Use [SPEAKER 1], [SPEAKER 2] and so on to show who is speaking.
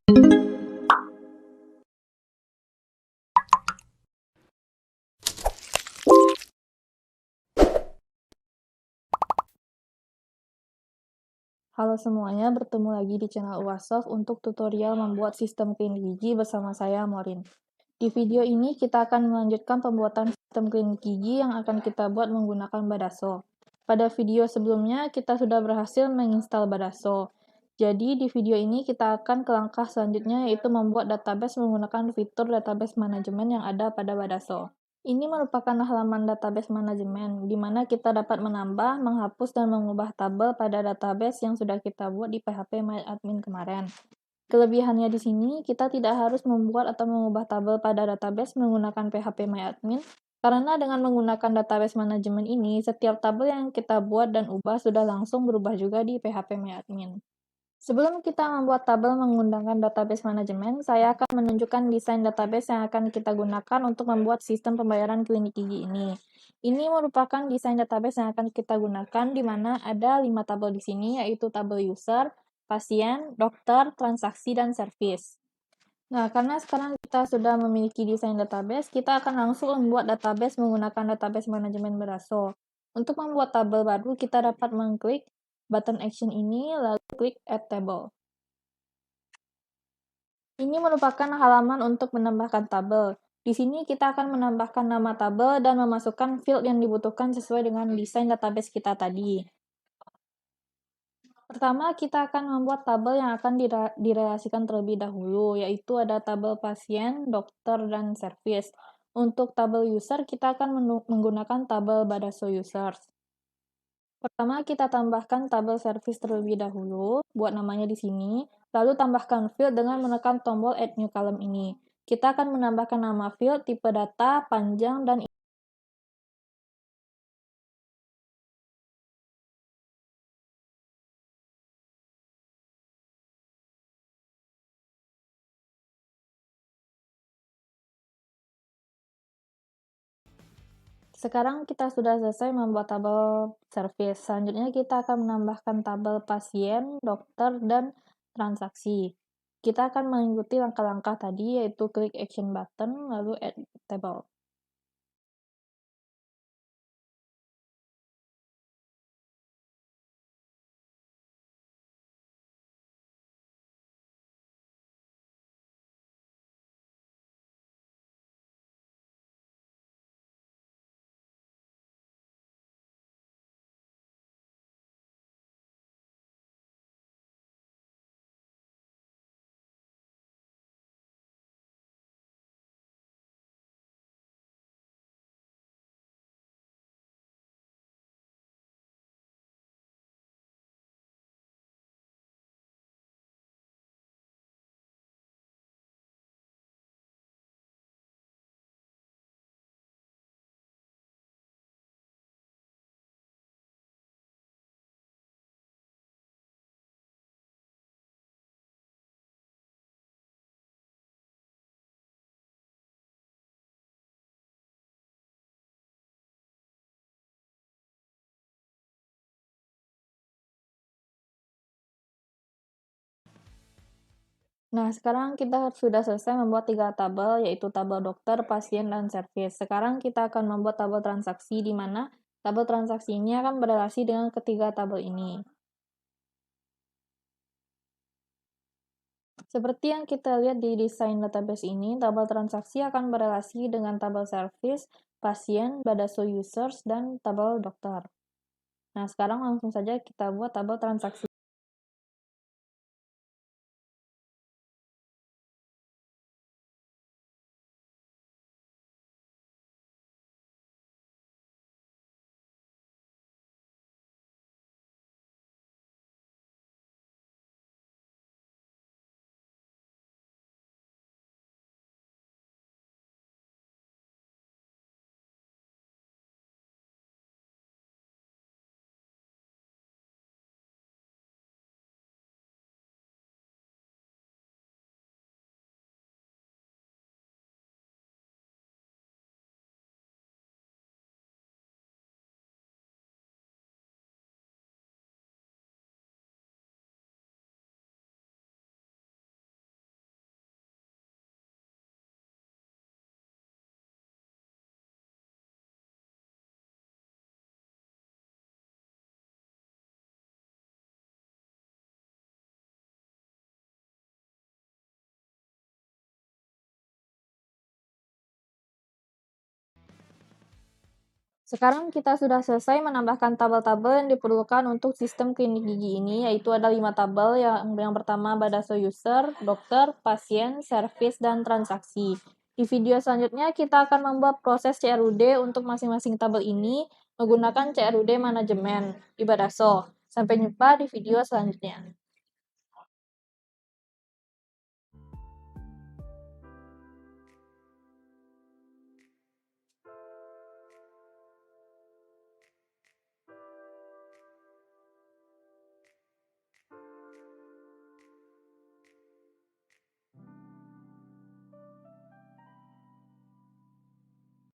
[SPEAKER 1] Halo semuanya, bertemu lagi di channel UASOF untuk tutorial membuat sistem klinik gigi bersama saya, Morin. Di video ini kita akan melanjutkan pembuatan sistem klinik gigi yang akan kita buat menggunakan Badaso. Pada video sebelumnya, kita sudah berhasil menginstal Badaso. Jadi, di video ini kita akan ke langkah selanjutnya, yaitu membuat database menggunakan fitur database manajemen yang ada pada Badaso. Ini merupakan halaman database manajemen, di mana kita dapat menambah, menghapus, dan mengubah tabel pada database yang sudah kita buat di PHP MyAdmin kemarin. Kelebihannya di sini, kita tidak harus membuat atau mengubah tabel pada database menggunakan PHP MyAdmin, karena dengan menggunakan database manajemen ini, setiap tabel yang kita buat dan ubah sudah langsung berubah juga di PHP MyAdmin. Sebelum kita membuat tabel menggunakan database manajemen, saya akan menunjukkan desain database yang akan kita gunakan untuk membuat sistem pembayaran klinik gigi ini. Ini merupakan desain database yang akan kita gunakan, di mana ada 5 tabel di sini, yaitu tabel user, pasien, dokter, transaksi, dan service. Nah, karena sekarang kita sudah memiliki desain database, kita akan langsung membuat database menggunakan database manajemen Badaso. Untuk membuat tabel baru, kita dapat mengklik button action ini, lalu klik Add Table. Ini merupakan halaman untuk menambahkan tabel. Di sini kita akan menambahkan nama tabel dan memasukkan field yang dibutuhkan sesuai dengan desain database kita tadi. Pertama, kita akan membuat tabel yang akan direlasikan terlebih dahulu, yaitu ada tabel pasien, dokter, dan service. Untuk tabel user, kita akan menggunakan tabel Badaso Users. Pertama, kita tambahkan tabel service terlebih dahulu, buat namanya di sini, lalu tambahkan field dengan menekan tombol Add New Column ini. Kita akan menambahkan nama field, tipe data, panjang, dan sekarang kita sudah selesai membuat tabel service. Selanjutnya kita akan menambahkan tabel pasien, dokter, dan transaksi. Kita akan mengikuti langkah-langkah tadi, yaitu klik action button, lalu add table. Nah, sekarang kita sudah selesai membuat 3 tabel, yaitu tabel dokter, pasien, dan service. Sekarang kita akan membuat tabel transaksi, di mana tabel transaksi ini akan berrelasi dengan ketiga tabel ini. Seperti yang kita lihat di desain database ini, tabel transaksi akan berrelasi dengan tabel service, pasien, Badaso users, dan tabel dokter. Nah, sekarang langsung saja kita buat tabel transaksi. Sekarang kita sudah selesai menambahkan tabel-tabel yang diperlukan untuk sistem klinik gigi ini, yaitu ada 5 tabel. Yang pertama Badaso user, dokter, pasien, service, dan transaksi. Di video selanjutnya kita akan membuat proses CRUD untuk masing-masing tabel ini menggunakan CRUD manajemen di Badaso. Sampai jumpa di video selanjutnya.